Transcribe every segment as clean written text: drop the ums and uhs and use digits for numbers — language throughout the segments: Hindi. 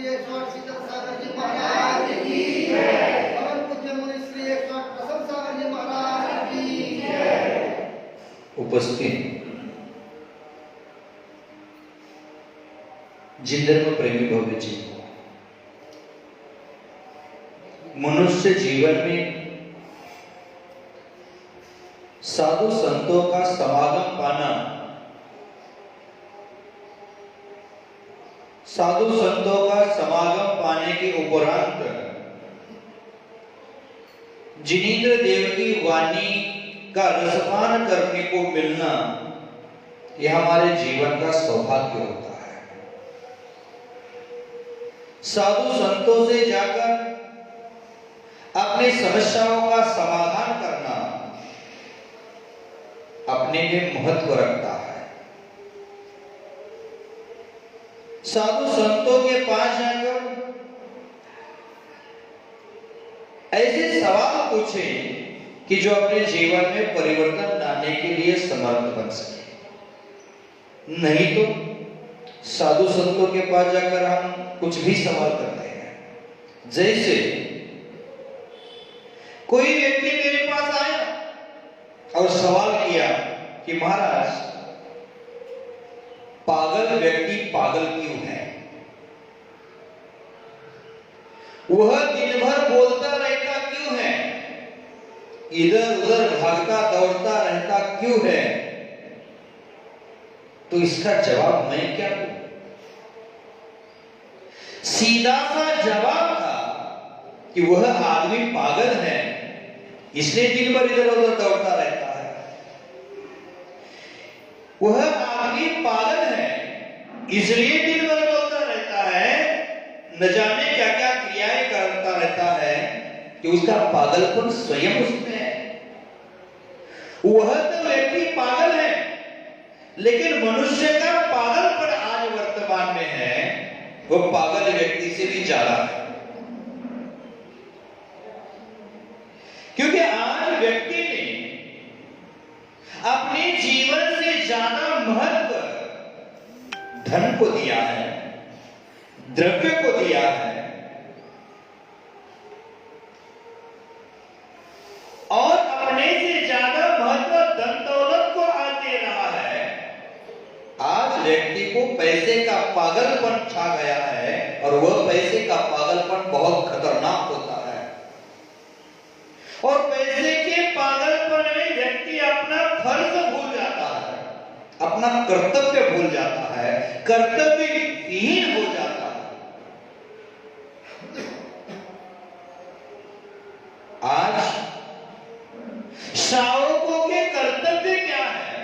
श्री 108 शीतल सागर जी महाराज की जय। परम पूज्य मुनि श्री 108 प्रसन्न सागर जी महाराज की जय। उपस्थित जिन धर्म प्रेमी भव्य जी, मनुष्य जीवन में साधु संतों का समागम पाना, साधु संतों का समागम पाने के उपरांत जिनेंद्र देव की वाणी का रसपान करने को मिलना, यह हमारे जीवन का सौभाग्य होता है। साधु संतों से जाकर अपनी समस्याओं का समाधान करना अपने में महत्व रखता है। साधु संतों के पास जाकर ऐसे सवाल पूछें कि जो अपने जीवन में परिवर्तन लाने के लिए समर्थ बन सके। नहीं तो साधु संतों के पास जाकर हम कुछ भी सवाल करते हैं। जैसे कोई व्यक्ति मेरे पास आया और सवाल किया कि महाराज, पागल व्यक्ति पागल क्यों है? वह दिन भर बोलता रहता क्यों है? इधर उधर भागता दौड़ता रहता क्यों है? तो इसका जवाब मैं क्या दूं? सीधा सा जवाब था कि वह आदमी पागल है, इसलिए दिन भर इधर उधर दौड़ता रहता है। वह आदमी पागल है, इसलिए दिन भर बोलता रहता है, न जाने क्या क्या क्रियाएं करता रहता है कि उसका पागलपन स्वयं उसमें है। वह तो व्यक्ति पागल है, लेकिन मनुष्य का पागलपन आज वर्तमान में है, वह पागल व्यक्ति से भी ज्यादा है। क्योंकि आज व्यक्ति ने अपने जीवन से ज्यादा महत्व धन को दिया है, द्रव्य को दिया है, और अपने से ज्यादा महत्व धन दौलत को आज दे रहा है। आज व्यक्ति को पैसे का पागलपन छा गया है, और वह पैसे का पागलपन बहुत खतरनाक होता है। और पैसे के पागलपन में व्यक्ति अपना फर्ज भूल जाता है, अपना कर्तव्य भूल जाता है, कर्तव्यहीन हो जाता है। आज श्रावकों के कर्तव्य क्या है,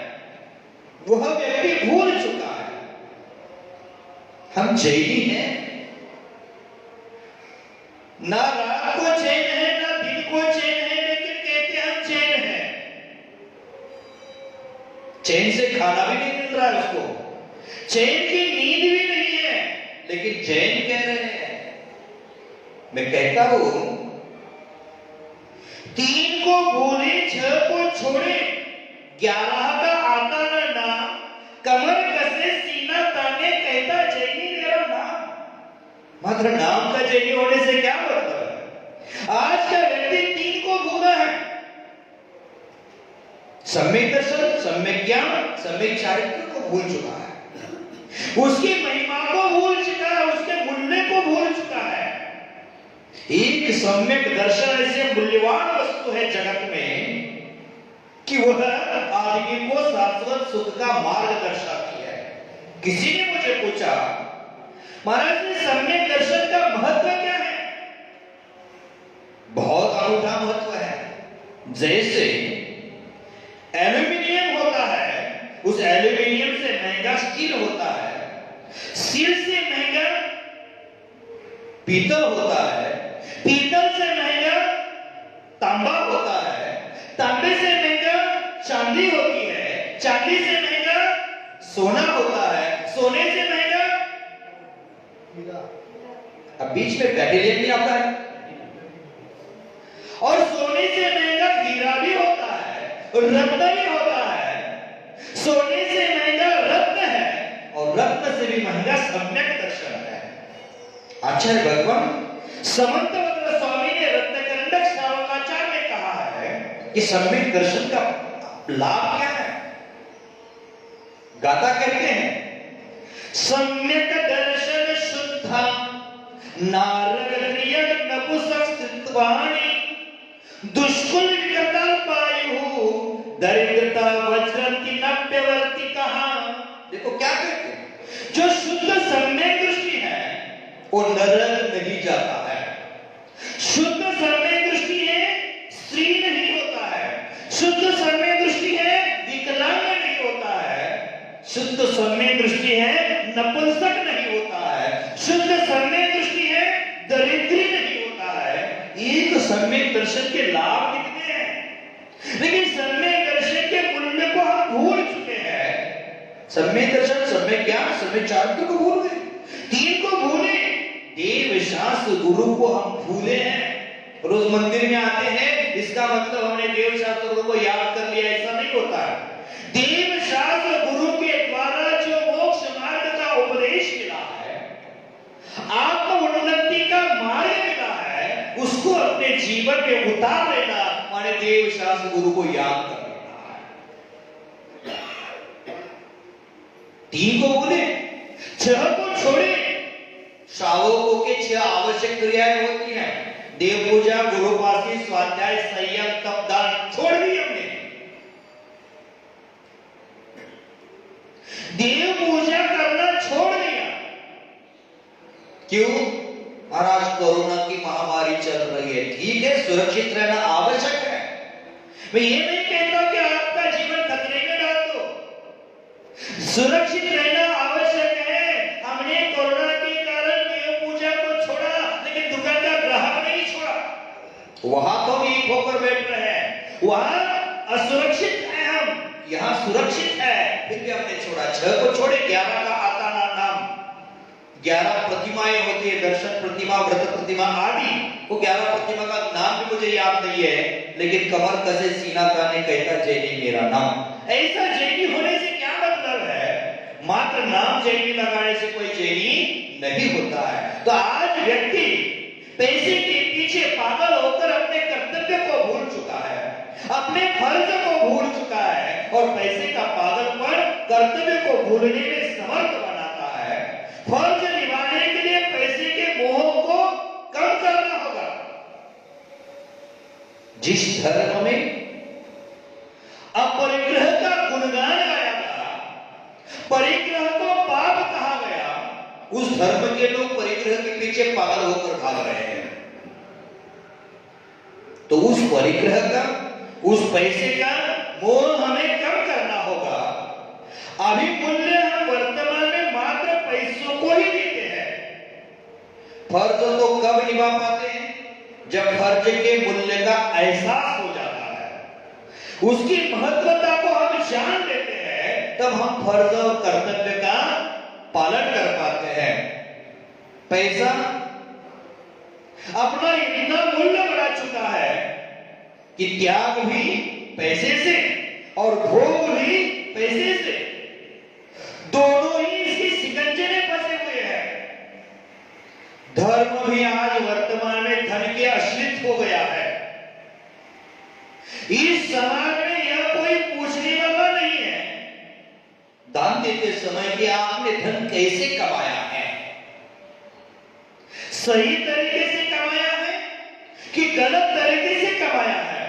वह व्यक्ति भूल चुका है। हम जैनी हैं, ना रात को चैन है ना दिन को चैन है, लेकिन कहते हम चैन है। चैन से खाना भी नहीं मिल रहा है उसको, चैन की नींद भी नहीं है, लेकिन जैन कह रहे हैं। मैं कहता हूं, 3 को भूले 6 को छोड़े, 11 का आता न नाम, कमर कसे सीना ताने, कहता जैनी मेरा नाम। मात्र नाम का जैनी होने से क्या मतलब है? आज का व्यक्ति 3 को भूला है। सम्यक दर्शन, सम्यक ज्ञान, सम्यक चारित्र को भूल चुका है, उसकी महिमा को भूल चुका है, उसके मूल्य को भूल चुका है। एक सम्यक दर्शन ऐसे मूल्यवान वस्तु है जगत में कि वह आदमी को शाश्वत सुख का मार्ग दर्शाती है। किसी ने मुझे पूछा, महाराज जी सम्यक दर्शन का महत्व क्या है? बहुत अनूठा महत्व है। जैसे एल्यूमिनियम होता है, उस एल्यूमिनियम से महंगा स्टील होता है, स्टील से महंगा पीतल होता है, पीतल से महंगा तांबा होता है, तांबे से महंगा चांदी होती है, चांदी से महंगा सोना होता है, सोने से महंगा अब बीच में प्लेटिनियम भी आता है, और सोने से महंगा हीरा भी होता है, रत्न भी होता है। सोने से महंगा रत्न है, और रत्न से भी महंगा सम्यक दर्शन है। आज आचार्य भगवान समंतभद्र स्वामी ने रत्नकंडक श्रावकाचार्य में कहा है कि सम्यक दर्शन का लाभ क्या है। गाथा कहते हैं, सम्यक दर्शन शुद्धा नारगरियग नपुंसकत्वानि दुष्कुल विकटल पायु दरिद्रता वज्रंति नप्यवर्ति कहा। देखो क्या कहते हैं, जो शुद्ध सम्यक दृष्टि है वो नरक नहीं जाता है। शुद्ध सम्यक दृष्टि है स्त्री नहीं होता है। शुद्ध सम्यक दृष्टि है विकलांग नहीं होता है। शुद्ध सम्यक दृष्टि है नपुंसक नहीं होता है। शुद्ध सम्यक दृष्टि है दरिद्री नहीं होता है। एक सम्यक दर्शन के लाभ कितने हैं, लेकिन सम्यक दर्शन के मूल्य को हम भूल चुके हैं। सम्यक दर्शन, सम्यक ज्ञान, सम्यक चारित्र को भूल गए, तीन को भूले। देव शास्त्र गुरु को हम भूले हैं। रोज मंदिर में आते हैं, इसका मतलब हमने देव शास्त्र गुरु को याद कर लिया, ऐसा नहीं होता है। देव शास्त्र गुरु के द्वारा जो मोक्ष मार्ग का उपदेश मिला है, आत्म उन्नति का मार्ग मिला है, उसको अपने जीवन में उतार लेना माने देव शास्त्र गुरु को याद कर लेना है। तीन को बोले, छह को छोड़े। श्रावकों के 6 आवश्यक क्रियाएं होती हैं, देव पूजा, गुरुपासी, स्वाध्याय, संयम, तप, दान छोड़ दी हमने। देव पूजा करना छोड़ दिया। क्यों? महाराज कोरोना की महामारी चल रही है, ठीक है, सुरक्षित रहना आवश्यक है। मैं ये नहीं कहता कि आपका जीवन खतरे में डाल दो, सुरक्षित रहना आवश्यक है। हमने कोरोना के कारण देव पूजा को छोड़ा, लेकिन दुकान का ग्राहक नहीं छोड़ा। वहां तो भी एक होकर बैठ रहे हैं, वहां असुरक्षित है, हम यहां सुरक्षित है, फिर भी हमने छोड़ा। 6 को छोड़े, 11 का आता ना नाम। 11 प्रतिमाएं होती है, दर्शन प्रतिमा, व्रत प्रतिमा आदि। वो 11 प्रतिमा का नाम भी मुझे याद नहीं है, लेकिन कमर कसे सीना ताने कहता जैनी मेरा नाम। ऐसा जैनी होने से क्या मतलब है? मात्र नाम जैनी लगाने से कोई जैनी नहीं होता है। तो आज व्यक्ति पैसे के पीछे पागल होकर अपने कर्तव्य को भूल चुका है, अपने फर्ज को भूल चुका है, और पैसे का पागलपन कर्तव्य को भूलने में समर्थ बनाता है। फर्ज निभाने के लिए पैसे के मोह को कम करना होगा। जिस धर्म में अपरिग्रह का गुणगान गाया गया, परिग्रह को पाप कहा गया, उस धर्म के लोग परिग्रह के पीछे पागल होकर भाग रहे हैं। तो उस परिग्रह का, उस पैसे का मोह हमें कम करना होगा। अभी मूल्य हम वर्तमान में मात्र पैसों को ही देते हैं। फर्ज तो कब निभा पाते हैं? जब फर्ज के मूल्य का एहसास हो जाता है, उसकी महत्वता को हम जान लेते हैं, तब हम फर्ज और कर्तव्य का पालन कर पाते हैं। पैसा अपना इतना मूल्य बढ़ा चुका है कि त्याग भी पैसे से और भोग भी पैसे से, दोनों ही इसकी शिकंजे में फंसे हुए हैं। धर्म भी आज वर्तमान में धन के आश्रित हो गया है। इस समाज में यह कोई पूछने वाला नहीं है दान देते समय कि आपने धन कैसे कमाया है, सही तरीके से कमाया है कि गलत तरीके से कमाया है,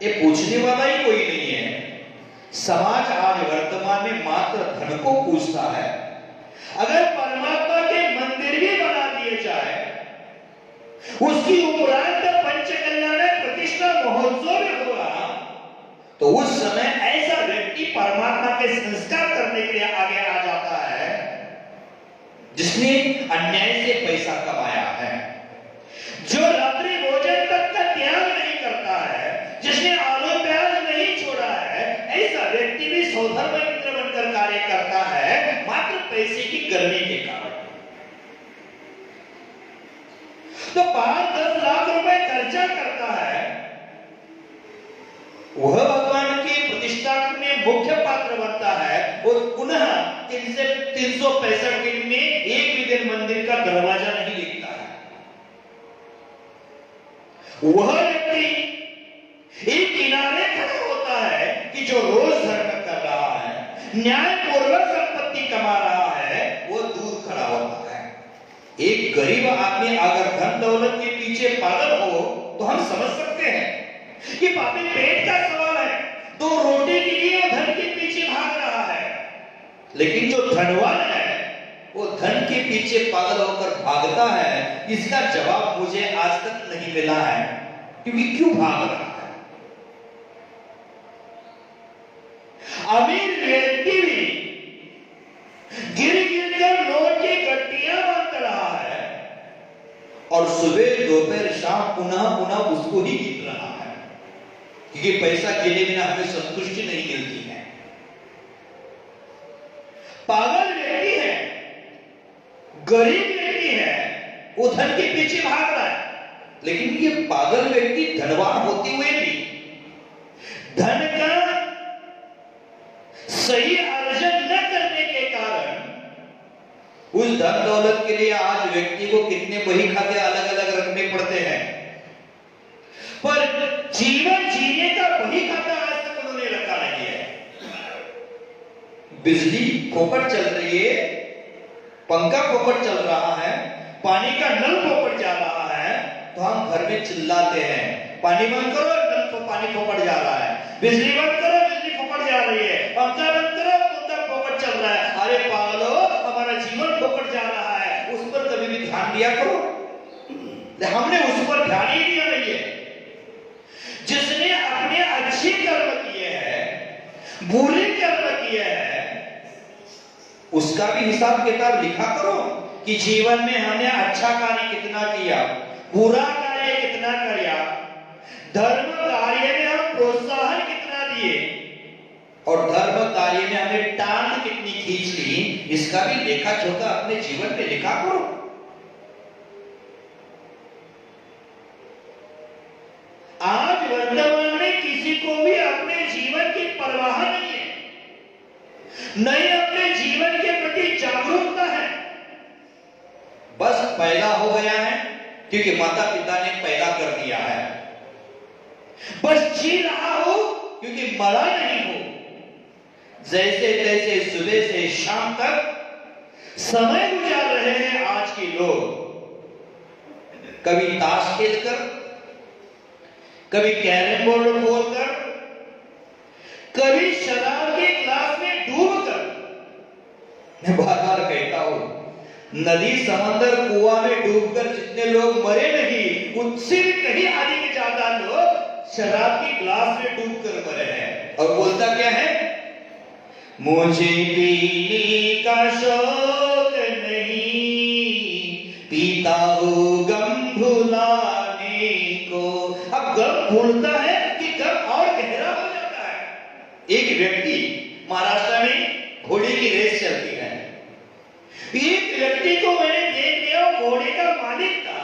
ये पूछने वाला ही कोई नहीं है। समाज आज वर्तमान में मात्र धन को पूछता है। अगर परमात्मा के मंदिर भी बना दिए जाए, उसकी उपरांत पंचकल्याण प्रतिष्ठा महोत्सव में होगा, तो उस समय ऐसा व्यक्ति परमात्मा के संस्कार करने के लिए आगे आ जाता है जिसने अन्याय से पैसा कमाया है, जो रात्रि भोजन तक का त्याग नहीं करता है, जिसने आलू प्याज नहीं छोड़ा है, ऐसा व्यक्ति भी सौधर्म मित्र बनकर कार्य करता है मात्र पैसे की गर्मी के कारण। तो 5-10 लाख रुपए खर्चा करता है, वह भगवान की प्रतिष्ठा में मुख्य पात्र बनता है, और पुनः 365 दिन में एक भी दिन मंदिर का दरवाजा नहीं लिखता है। वह व्यक्ति एक किनारे खड़ा होता है कि जो रोज धर्म कर रहा है, न्यायपूर्वक संपत्ति कमा रहा है, वो दूर खड़ा होता है। एक गरीब आदमी अगर धन दौलत के पीछे पागल हो तो हम समझ सकते हैं कि पापी पेट का सवाल है, तो रोटी के लिए वो धन के पीछे भाग रहा है। लेकिन जो धनवान है वो धन के पीछे पागल होकर भागता है, इसका जवाब मुझे आज तक नहीं मिला है, क्योंकि क्यों भाग रहा है। अमीर व्यक्ति भी गिर गिर कर नोट की गट्टियां बांध रहा है और सुबह दोपहर शाम पुनः पुनः उसको ही गिन रहा है, क्योंकि पैसा गिने बिना हमें संतुष्टि नहीं मिलती है। पागल व्यक्ति है, गरीब व्यक्ति है, वो धन के पीछे भाग रहा है। लेकिन ये पागल व्यक्ति धनवान होते हुए भी धन का सही अर्जन न करने के कारण उस धन दौलत के लिए आज व्यक्ति को कितने बही खाते अलग अलग रखने पड़ते हैं, पर जीवन जीने का बही खाता आज तक उन्होंने रखा नहीं है। बिजली फोकट चल रही है, पंखा फोकट चल रहा है, पानी का नल फोकट जा रहा है, तो हम घर में चिल्लाते हैं, पानी बंद करो, नल तो पानी फोकट जा रहा है, बिजली बंद करो, बिजली फोकट जा रही है, पंखा बंद करो, पंखा फोकट चल रहा है। अरे पागलो, हमारा जीवन फोकट जा रहा है, उस पर कभी भी ध्यान दिया करो। हमने उस पर ध्यान ही दिया नहीं है। जिसने अपने अच्छे कर्म किए हैं, बुरे कर्म किए हैं, उसका भी हिसाब किताब लिखा करो कि जीवन में हमने अच्छा कार्य कितना किया, बुरा कार्य कितना किया, धर्म कार्य में हम प्रोत्साहन कितना दिए और धर्म कार्य में हमने टांग कितनी खींच ली, इसका भी लेखा जोखा अपने जीवन में लिखा करो। आज वर्तमान में किसी को भी अपने जीवन की परवाह नहीं है, नहीं अपने जीवन के प्रति जागरूकता है। बस पैदा हो गया है क्योंकि माता पिता ने पैदा कर दिया है, बस जी रहा हो क्योंकि मरा नहीं हो। जैसे तैसे सुबह से शाम तक समय गुजार रहे हैं आज के लोग, कभी ताश खेलकर, कभी कैरम बोर्ड खोलकर, कभी शराब के ग्लास में डूबकर। मैं बार बार कहता हूं, नदी समंदर कुआं में डूबकर जितने लोग मरे नहीं, उससे भी कहीं अधिक ज्यादा लोग शराब के ग्लास में डूबकर मरे हैं। और बोलता क्या है, मुझे पीने का शौक नहीं, पीता हूं गम भुलाने को। अब गम भूलता है कि गम और गहरा हो जाता है। एक व्यक्ति महाराष्ट्र में घोड़े की रेस चलती है, एक व्यक्ति को मैंने देख लिया, घोड़े का मालिक था,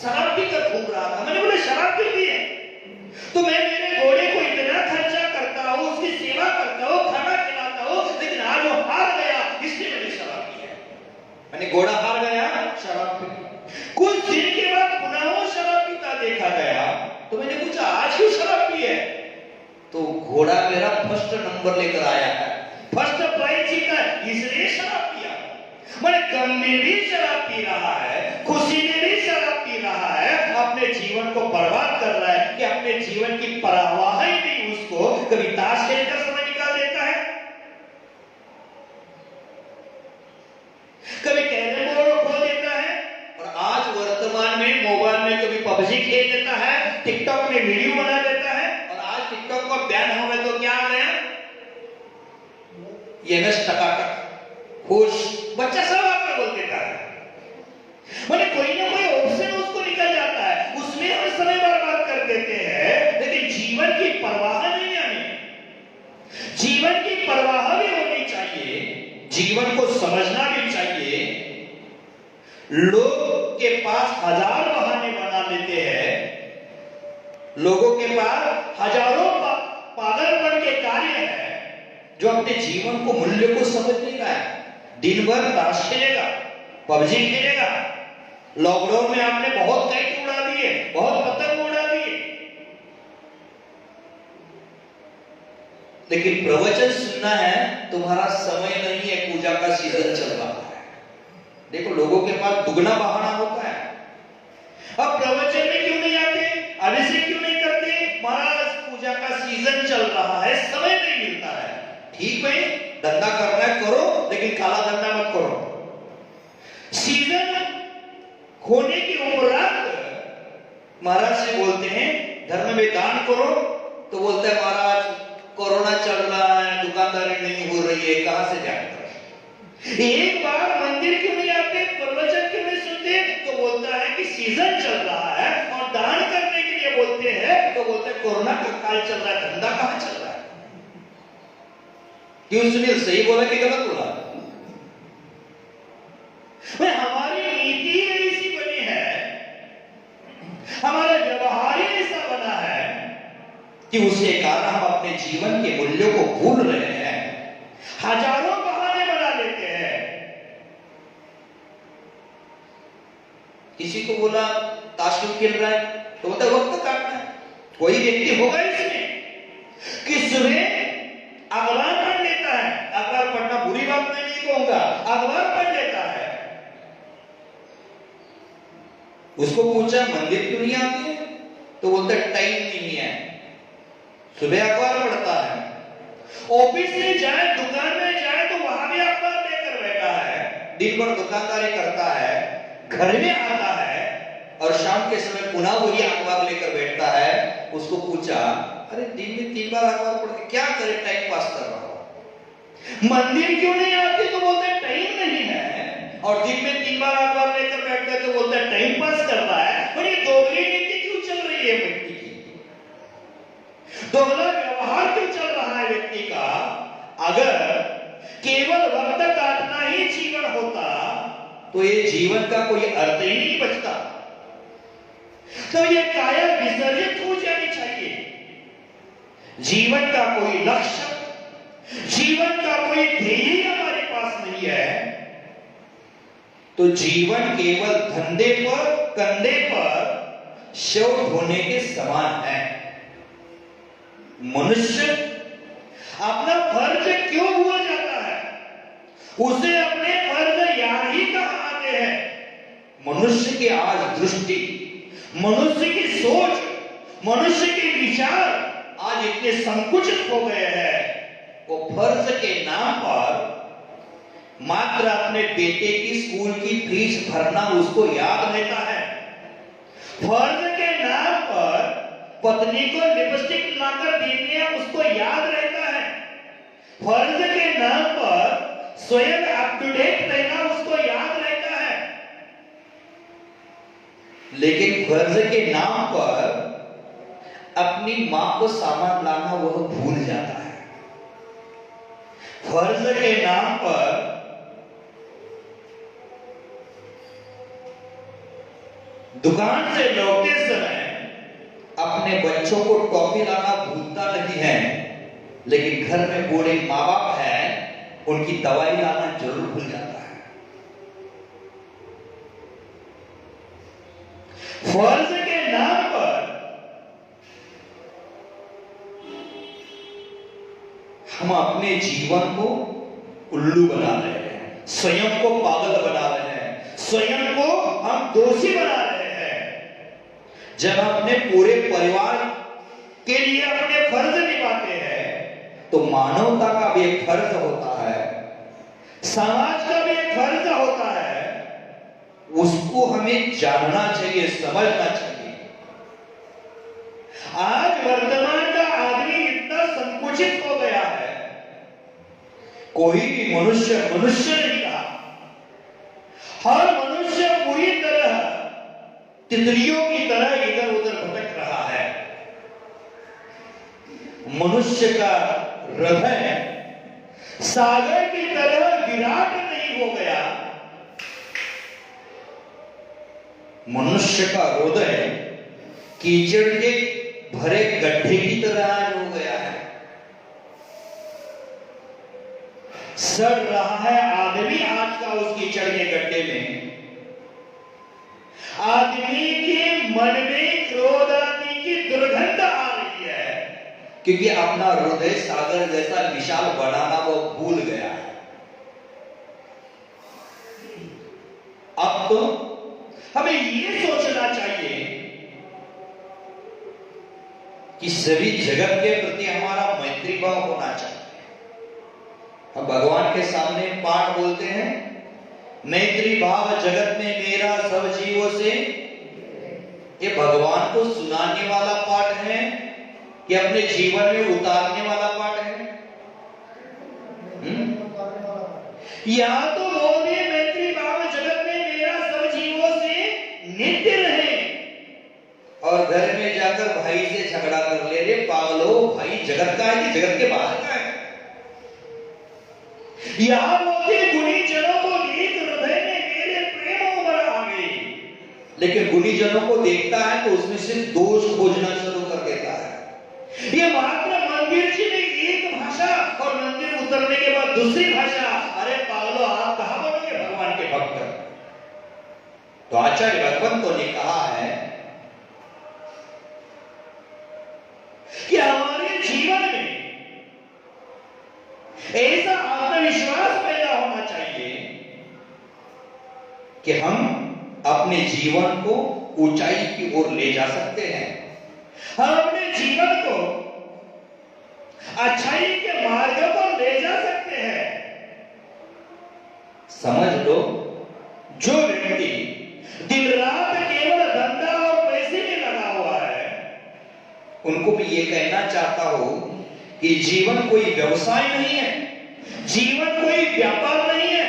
शराब पीकर घूम रहा था। मैंने बोला शराब पी ली है तो मैं मेरे घोड़े को इतना खर्चा करता हूं, उसकी सेवा करता हूं, खाना खिलाता हूं, लेकिन आज वो हार गया, इसलिए मैंने शराब पी है। मैंने घोड़ा हार गया, शराब पी। कुछ दिन के बाद पुनः वो शराब पीता देखा गया, तो मैंने पूछा आज क्यों शराब पी है? तो घोड़ा मेरा फर्स्ट नंबर लेकर आया है, फर्स्ट प्राइज जीता है, इसलिए शराब पिया। मैंने गम में भी शराब पी रहा है, खुशी में भी शराब पी रहा है, अपने जीवन को बर्बाद कर रहा है कि अपने जीवन की परवाह ही नहीं उसको। कभी ताश खेलकर समय निकाल देता है, कभी कैरम बोर्ड खोल देता है, और आज वर्तमान में मोबाइल में कभी पबजी खेल लेता है, टिकटॉक में वीडियो बना देता है। और आज टिकटॉक को बैन हो गया तो क्या आ गया, एमएस टकाटक खुश बच्चा सब आपको बोल देता है। मैंने कोई ना कोई ऑप्शन उसको निकल जाता है, उसमें हम समय बर्बाद कर देते हैं, लेकिन जीवन की परवाह नहीं हमें। जीवन की परवाह भी होनी चाहिए, जीवन को समझना भी चाहिए। लोग के पास हजार बहाने बना लेते हैं, लोगों के पास हजारों पागलपन के कार्य हैं, जो अपने जीवन को मूल्य को समझ नहीं रहा है। दिन भर ताश खेलेगा, पबजी खेलेगा, लॉकडाउन में आपने बहुत काइट उड़ा दिए, बहुत पतंग उड़ा दिए, लेकिन प्रवचन सुनना है तुम्हारा समय नहीं है, पूजा का सीजन चल रहा है। देखो लोगों के पास दुगना बहाना होता है। अब प्रवचन में क्यों नहीं आते, अभिषेक क्यों नहीं करते, महाराज पूजा का सीजन चल रहा है, समय नहीं मिलता है। ठीक भाई, धंधा करना है करो, लेकिन काला धंधा मत करो। सीजन होने के उपरांत महाराज से बोलते हैं धर्म में दान करो, तो बोलते हैं महाराज कोरोना चल रहा है, दुकानदारी नहीं हो रही है, कहां से जाएंगे। एक बार मंदिर क्यों नहीं आते, प्रवचन क्यों नहीं सुनते, तो बोलता है कि सीजन चल रहा है, और दान करने के लिए बोलते हैं तो बोलते हैं कोरोना का काल चल रहा है, धंधा कहां चल रहा है। क्यों सुनील, सही बोला कि गलत बोला? हमारी नीति ऐसी बनी है, हमारा व्यवहार ऐसा बना है कि उसके कारण हम अपने जीवन के मूल्यों को भूल रहे हैं, हजारों बहाने बना लेते हैं। किसी को बोला ताश क्यों खेल रहा है, तो बोलता वक्त काटना है। कोई व्यक्ति होगा इसमें कि सुबह अखबार पढ़ लेता है, अखबार पढ़ना बुरी बात नहीं कहूंगा, अखबार पढ़ लेता है। उसको पूछा मंदिर क्यों नहीं आती है, तो बोलता टाइम नहीं है, सुबह अखबार पढ़ता है। ऑफिस में जाए, दुकान में जाए तो वहां भी अखबार लेकर बैठा है, दिन भर दुकानदारी करता है, घर में आता है और शाम के समय पुनः वही अखबार लेकर बैठता है। उसको पूछा अरे दिन में 3 बार अखबार पढ़ के क्या करे, टाइम पास कर रहा हो। मंदिर क्यों नहीं आती, तो बोलते टाइम नहीं है, और दिन में 3 बार अखबार लेकर बैठता है तो बोलता है टाइम पास कर रहा है। और ये दोगली नीति क्यों चल रही है व्यक्ति की, दोगला व्यवहार क्यों चल रहा है व्यक्ति का। अगर केवल वक्त काटना ही जीवन होता तो ये जीवन का कोई अर्थ ही नहीं बचता। तो ये काया विसर्जित हो जानी चाहिए। जीवन का कोई लक्ष्य, जीवन का कोई ध्येय हमारे पास नहीं है, तो जीवन केवल धंधे पर, कंधे पर शव ढोने के समान है। मनुष्य अपना फर्ज क्यों भूल जाता है, उसे अपने फर्ज याद ही कहां आते हैं। मनुष्य की आज दृष्टि, मनुष्य की सोच, मनुष्य के विचार आज इतने संकुचित हो गए हैं, वो फर्ज के नाम पर मात्र अपने बेटे की स्कूल की फीस भरना उसको याद रहता है। फर्ज के नाम पर पत्नी को लिपस्टिक लाकर देना उसको याद रहता है। फर्ज के नाम पर स्वयं अप टू डेट रहना उसको याद रहता है। लेकिन फर्ज के नाम पर अपनी मां को सामान लाना वह भूल जाता है। फर्ज के नाम पर दुकान से लौटते समय अपने बच्चों को टॉफी लाना भूलता नहीं है, लेकिन घर में बूढ़े माँ बाप हैं, उनकी दवाई लाना जरूर भूल जाता है। फर्ज के नाम पर हम अपने जीवन को उल्लू बना रहे हैं, स्वयं को पागल बना रहे हैं, स्वयं को हम दोषी बना रहे हैं। जब हम अपने पूरे परिवार के लिए अपने फर्ज निभाते हैं तो मानवता का भी एक फर्ज होता है, समाज का भी एक फर्ज होता है, उसको हमें जानना चाहिए, समझना चाहिए। आज वर्तमान का आदमी इतना संकुचित हो गया है, कोई भी मनुष्य मनुष्य नहीं रहा। हर मनुष्य पूरी तरह तितलियों की तरह इधर उधर भटक रहा है। मनुष्य का हृदय सागर की तरह विराट नहीं हो गया, मनुष्य का हृदय कीचड़ के भरे गड्ढे की तरह आज हो गया है। सड़ रहा है आदमी आज का उस कीचड़ के गड्ढे में। आदमी के मन में क्रोध आदि की दुर्गंध आ रही है, क्योंकि अपना हृदय सागर जैसा विशाल बनाना वो भूल गया है। अब तो हमें ये सोचना चाहिए कि सभी जगत के प्रति हमारा मैत्री भाव होना चाहिए। हम भगवान के सामने पाठ बोलते हैं, मैत्री भाव जगत में मेरा सब जीवों से। ये भगवान को सुनाने वाला पाठ है कि अपने जीवन में उतारने वाला पाठ है? या तो बोले मैत्री भाव जगत में मेरा सब जीवों से नित्य रहे, और घर में जाकर भाई से झगड़ा कर ले, रे पागलो भाई जगत का है कि जगत के बाहर का है? या बोले गुणी जनों को नीत हृदय में मेरे प्रेम उमड़ आ गई, लेकिन गुणी जनों को देखता है तो उसमें से दोष खोजना शुरू कर देता है। ये मात्र मंदिर जी में एक भाषा और मंदिर उतरने के बाद दूसरी भाषा। अरे पागलो, आप कहां बनोगे भगवान के भक्त? तो आचार्य भगवंतों ने कहा है कि हमारे जीवन में ऐसा आत्मविश्वास पैदा होना चाहिए कि हम अपने जीवन को ऊंचाई की ओर ले जा सकते हैं। हम अपने जीवन को अच्छाई के मार्ग पर ले जा सकते हैं। समझ लो, जो व्यक्ति दिन रात केवल धंधा और पैसे में लगा हुआ है, उनको भी ये कहना चाहता हूं कि जीवन कोई व्यवसाय नहीं है, जीवन कोई व्यापार नहीं है।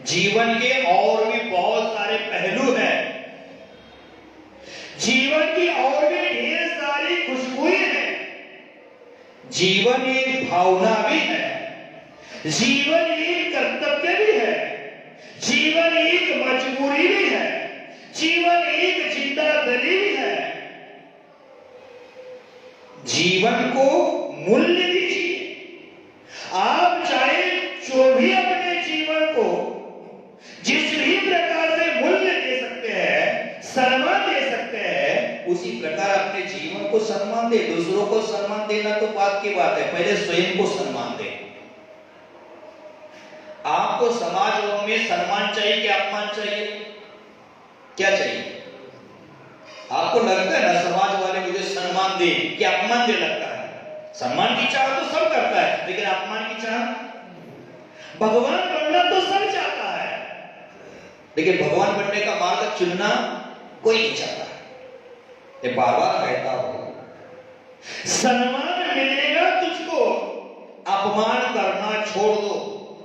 जीवन के और भी बहुत सारे पहलू हैं। जीवन की और भी ढेर सारी खुशबुएं हैं। जीवन एक भावना भी है, जीवन एक कर्तव्य भी है, जीवन एक मजबूरी भी है, जीवन एक जिम्मेदारी भी है। जीवन को मूल्य दीजिए। आप चाहे जो भी अपने जीवन को जिस भी प्रकार से मूल्य दे सकते हैं, सम्मान दे सकते हैं, उसी प्रकार अपने जीवन को सम्मान दे। दूसरों को सम्मान देना तो बात की बात है, पहले स्वयं को सम्मान दे। आपको समाज में सम्मान चाहिए कि अपमान चाहिए? क्या चाहिए? आपको लगता है ना समाज वाले मुझे सम्मान दे कि अपमान दे? लगता है सम्मान की चाह तो सब करता है, लेकिन अपमान की चाह? भगवान बनना तो सब चाहता है, लेकिन भगवान बनने का मार्ग चुनना कोई नहीं चाहता। ये बार बार कहता हूं, सम्मान मिलेगा तुझको, अपमान करना छोड़ दो।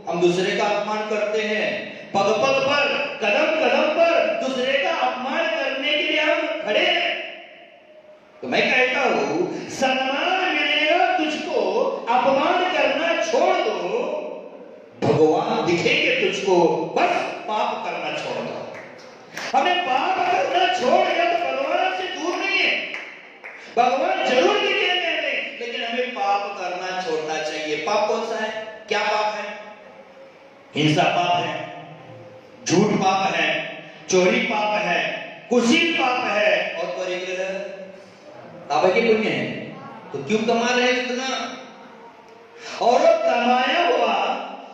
हम दूसरे का अपमान करते हैं, पग पग पर, कदम कदम पर दूसरे का अपमान करने के लिए हम खड़े हैं। तो मैं कहता हूं, सम्मान मिलेगा तुझको, अपमान करना छोड़ दो। भगवान दिखेंगे तुझको, बस पाप करना छोड़ दो। हमें पाप करना छोड़ दिया तो भगवान से दूर नहीं है। भगवान जरूर दिखेंगे हमें, लेकिन हमें पाप करना छोड़ना चाहिए। पाप कौन सा है? क्या पाप है? हिंसा पाप है, झूठ पाप है, चोरी पाप है, कुशील पाप है, और परिग्रह पाप के पुण्य है। तो क्यों कमा रहे इतना? और कमाया हुआ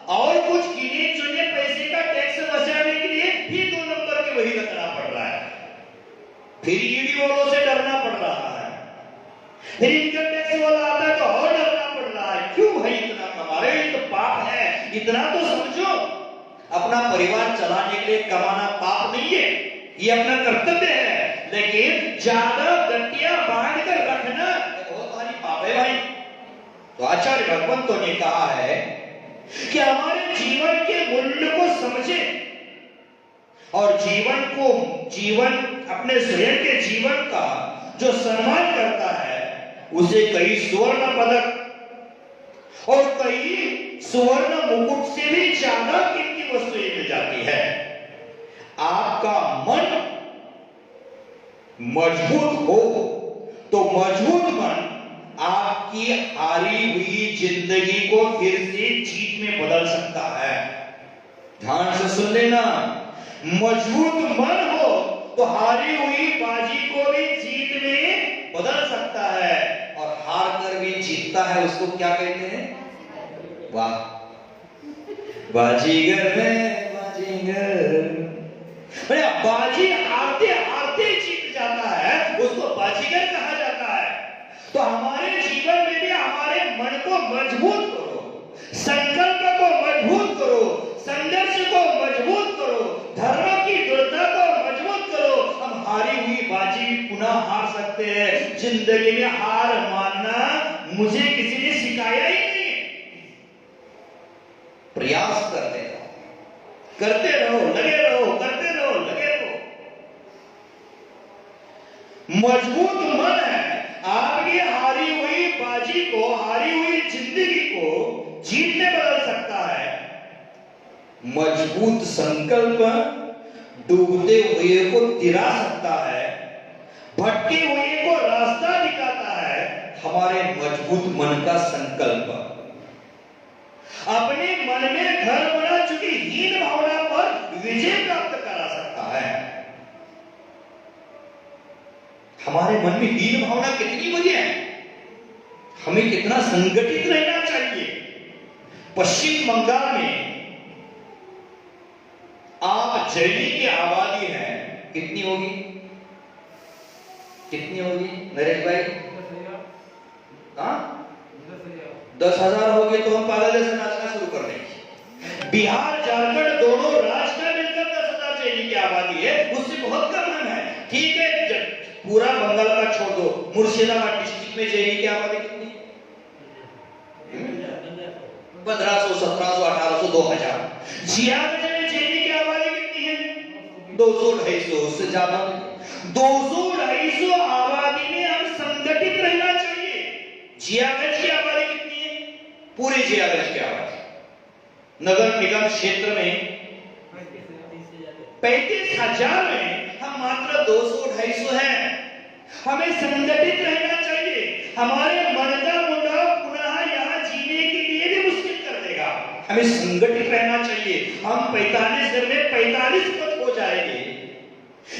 और कुछ गिने चुने पैसे का टैक्स बचाने के लिए फिर 2 नंबर के वही रखना पड़ रहा है, फिर ईडी वालों से डरना पड़ रहा है, फिर इनकम टैक्स वाला आता है तो और डरना पड़ रहा है। क्यों भाई इतना कमा रहे? ये तो पाप है। इतना तो समझो, अपना परिवार चलाने के लिए कमाना पाप नहीं है, ये अपना कर्तव्य है, लेकिन ज्यादा गट्टियां बांध कर रखना बहुत भारी पाप है भाई। तो आचार्य भगवंतों ने कहा है कि हमारे जीवन के मूल्य को समझे और जीवन अपने स्वयं के जीवन का जो सम्मान करता है, उसे कई स्वर्ण पदक और कई सुवर्ण मुकुट से भी ज्यादा कीमती वस्तुएं मिल जाती है। आपका मन मजबूत हो तो मजबूत मन आपकी हारी हुई जिंदगी को फिर से जीत में बदल सकता है। ध्यान से सुन लेना, मजबूत मन हो तो हारी हुई बाजी को भी जीत में बदल सकता है, और हार कर भी जीतता है उसको क्या कहते हैं? वाह, बाजीगर है बाजीगर। बाजी हारते हारते जीत जाता है, उसको बाजीगर कहा जाता है। तो हमारे जीवन में भी हमारे मन को मजबूत करो, संकल्प को मजबूत करो, संघर्ष को मजबूत करो, धर्म की दृढ़ता को मजबूत करो। हम हारी हुई बाजी भी पुनः हार सकते हैं। जिंदगी में हार मानना मुझे किसी ने सिखाया ही नहीं। प्रयास करते रहो, करते रहो, लगे रहो, करते रहो, लगे रहो। मजबूत मन है आपकी हारी हुई बाजी को, हारी हुई जिंदगी को जीत में बदल सकता है। मजबूत संकल्प डूबते हुए को तिरा सकता है, भटके हुए को रास्ता दिखाता है। हमारे मजबूत मन का संकल्प अपने मन में घर बना चुकी हीन भावना पर विजय प्राप्त करा सकता है। हमारे मन में हीन भावना कितनी बड़ी है, हमें कितना संगठित रहना चाहिए। पश्चिम बंगाल में आप जैनी की आबादी है, कितनी होगी? कितनी होगी नरेश भाई? हाँ, 10,000 हो गए तो हम पागल जैसे नाचना शुरू कर देंगे। बिहार झारखंड दोनों राज्य में मिलकर 10,000 जैनी की आबादी है, उससे बहुत कम है। ठीक है, पूरा बंगाल का छोड़ दो, मुर्शिदाबाद डिस्ट्रिक्ट में जैनी की आबादी कितनी? 1500, 1700, 1800, 2000। जियागंज में जैनी की आबादी कितनी है? 200, 250, उससे ज्यादा। 200, 250 आबादी में हम संगठित रहना चाहिए। जियागंज की आबादी कितनी है? पूरे जियागंज की आबादी नगर निगम क्षेत्र में 35,000 में हम मात्र 200, 250 हैं। हमें संगठित रहना चाहिए। हमारे मन का मुद्दा पुनः यहाँ जीने के लिए भी मुश्किल कर देगा। हमें संगठित रहना चाहिए। हम 45 दिन में 45 पद हो जाएंगे,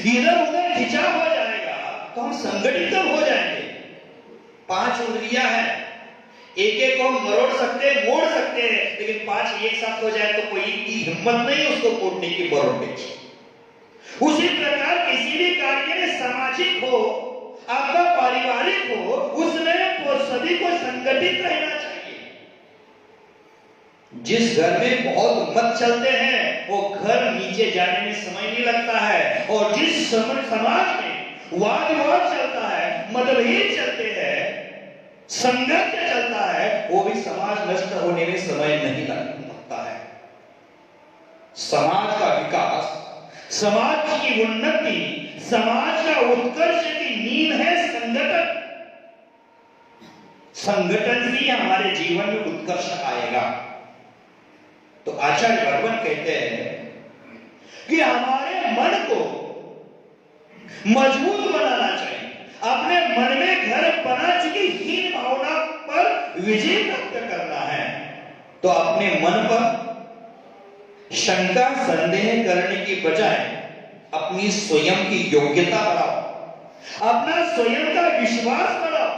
इधर उधर खिंचाव हो जाएगा, तो हम संगठित हो जाएंगे। 5 उंगलियां हैं, एक एक को हम मरोड़ सकते हैं, मोड़ सकते हैं, लेकिन 5 एक साथ हो जाए तो कोई की हिम्मत नहीं उसको मोड़ने की, मरोड़ने की। उसी प्रकार किसी भी कार्य में सामाजिक हो, आपका पारिवारिक हो, उसमें सभी को संगठित रहना चाहिए। जिस घर में बहुत मत चलते हैं वो घर नीचे जाने में समय नहीं लगता है, और जिस समाज में वाद विवाद चलता है, मतभेद चलते हैं, संघर्ष चलता है, वो भी समाज नष्ट होने में समय नहीं लगता है। समाज का विकास, समाज की उन्नति, समाज का उत्कर्ष की नींव है संगठन। संगठन से हमारे जीवन में उत्कर्ष आएगा। तो आचार्य भगवान कहते हैं कि हमारे मन को मजबूत बनाना चाहिए। अपने मन में घर बना चुकी हीन भावना पर विजय प्राप्त करना है। तो अपने मन पर शंका संदेह करने की बजाय अपनी स्वयं की योग्यता बढ़ाओ, अपना स्वयं का विश्वास बढ़ाओ।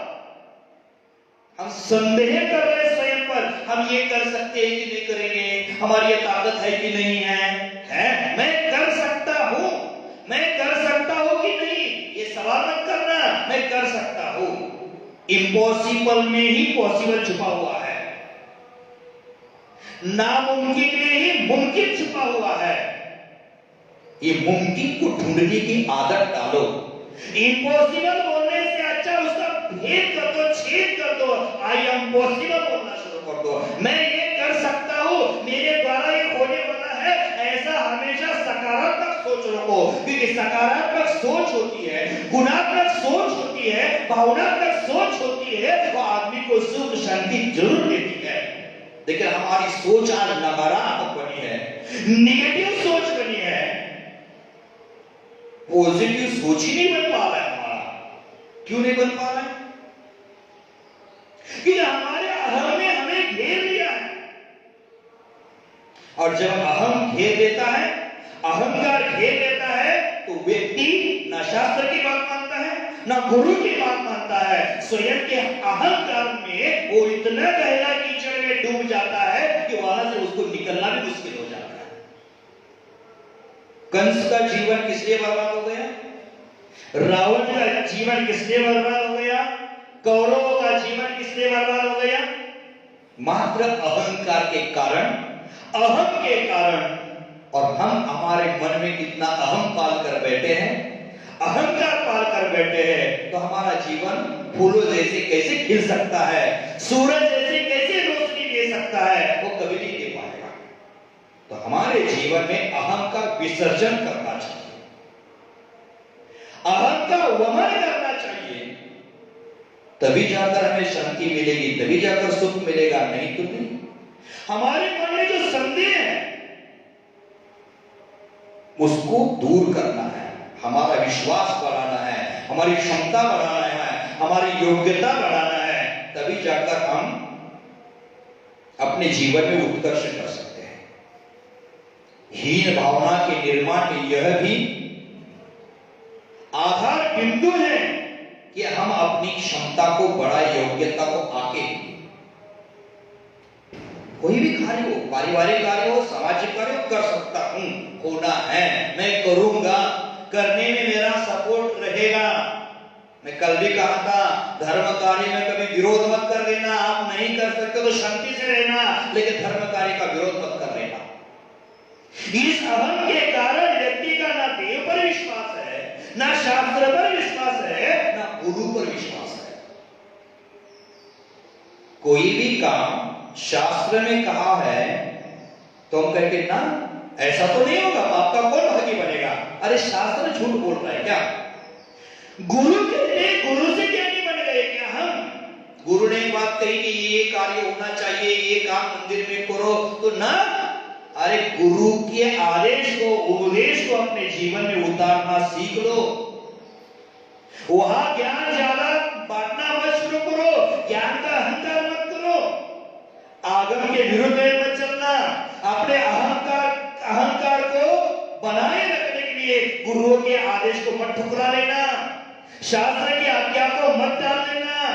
हम संदेह कर रहे स्वयं पर, हम ये कर सकते हैं कि नहीं करेंगे, हमारी ये ताकत है कि नहीं है, मैं कर सकता हूं, मैं कर सकता हूं कि नहीं, ये सवाल मत करना, मैं कर सकता हूं। इम्पॉसिबल में ही पॉसिबल छुपा हुआ है, नामुमकिन में ही मुमकिन छुपा हुआ है। ये मुमकिन को ढूंढने की आदत डालो। इम्पॉसिबल बोलने से अच्छा उसका भेद कर दो, छेद कर दो। आई एम पॉसिबल बोलना शुरू कर दो। मैं ये कर सकता हूं, मेरे द्वारा ये होने वाला है, ऐसा हमेशा सकारात्मक सोच रखो। क्योंकि सकारात्मक सोच होती है, गुणात्मक सोच होती है, भावनात्मक सोच होती है, वो आदमी को सुख शांति जरूर देती है। लेकिन हमारी सोच आज नकारात्मक बनी है, नेगेटिव सोच बनी है, पॉजिटिव सोच ही नहीं बन पा रहा है हमारा। क्यों नहीं बन पा रहा है? कि हमारे अहम ने हमें घेर लिया है, और जब अहम घेर लेता है, अहंकार घेर लेता है, तो व्यक्ति ना शास्त्र की बात मानता है, ना गुरु की बात मानता है, स्वयं के अहंकार में वो इतना गहरा कीचड़ में डूब जाता है कि वहां से उसको निकलना भी मुश्किल हो जाता है। कंस का जीवन किस लिए बर्बाद हो गया? रावण का जीवन किस लिए बर्बाद हो गया? कौरवों का जीवन किस लिए बर्बाद हो गया? मात्र अहंकार के कारण, अहम के कारण। और हम हमारे मन में कितना अहम पाल कर बैठे हैं, अहंकार पाल कर बैठे हैं, तो हमारा जीवन फूलों जैसे कैसे खिल सकता है, सूरज जैसे कैसे रोशनी दे सकता है, वो कभी नहीं दे पाएगा। तो हमारे जीवन में अहम का विसर्जन करना चाहिए, अहम का वमन करना चाहिए, तभी जाकर हमें शांति मिलेगी, तभी जाकर सुख मिलेगा, नहीं तो नहीं। हमारे मन में जो संदेह है उसको दूर करना है, हमारा विश्वास बढ़ाना है, हमारी क्षमता बढ़ाना है, हमारी योग्यता बढ़ाना है, तभी जाकर हम अपने जीवन में उत्कर्ष कर सकते हैं। हीन भावना के निर्माण में यह भी आधार बिंदु है कि हम अपनी क्षमता को बड़ा, योग्यता को आके कोई भी कार्य हो, पारिवारिक कार्य हो, सामाजिक कार्य हो, कर सकता हूं, होना है, मैं करूंगा, करने में मेरा सपोर्ट रहेगा। मैं कल भी कहा था, धर्म कार्य में कभी विरोध मत कर लेना, आप नहीं कर सकते तो शांति से रहना, लेकिन धर्म कार्य का विरोध मत कर लेना। इस अहम के कारण व्यक्ति का ना देव पर विश्वास है, ना शास्त्र पर विश्वास है, ना गुरु पर विश्वास है। कोई भी काम शास्त्र में कहा है तो हम कहते ना ऐसा तो नहीं होगा, आपका कौन भागी बनेगा? अरे शास्त्र झूठ बोल रहा है क्या? गुरु कहते, गुरु से क्या नहीं बन गए क्या हम? गुरु ने बात कही कि ये कार्य होना चाहिए, ये काम मंदिर में करो, तो ना, अरे गुरु के आदेश को, उपदेश को अपने जीवन में उतारना सीख लो। वहां ज्ञान ज्यादा बांटना मत शुरू करो, ज्ञान का अहंकार मत करो, आगम के विरुद्ध मत चलना, अपने अहंकार को बनाए रखने के लिए गुरुओं के आदेश को मत ठुकरा लेना, शास्त्र की आज्ञा को मत डाल लेना,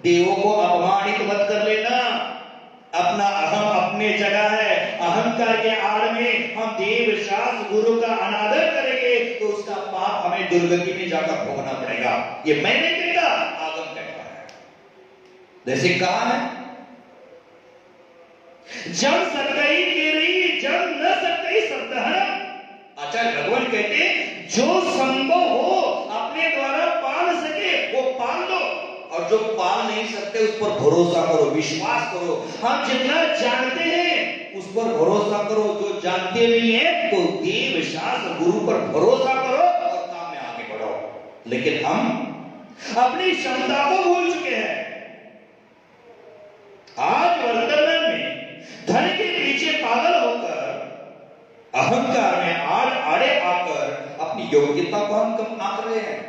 देवों को अपमानित मत कर लेना। अपना अहम अपने जगह है, अहंकार के आड़ में हम देव, शास्त्र, गुरु का अनादर करेंगे तो उसका पाप हमें दुर्गति में जाकर भोगना पड़ेगा। ये मैं नहीं कहता, आगम कहता है। जैसे कहा है, जब सकई केरी, जब न सकई सप्तह। आचार्य भगवान कहते जो संभव हो अपने द्वारा पाल सके वो पाल दो, और जो पाल नहीं सकते उस पर भरोसा करो, विश्वास करो। हम जितना जानते हैं उस पर भरोसा करो, जो जानते नहीं है तो देव, शास्त्र, गुरु पर भरोसा करो और काम में आगे बढ़ो। लेकिन हम अपनी क्षमता को भूल चुके हैं। आज वर्तमान में धन के पीछे पागल होकर, अहंकार में आड़े आकर अपनी योग्यता को हम कम आंक रहे हैं।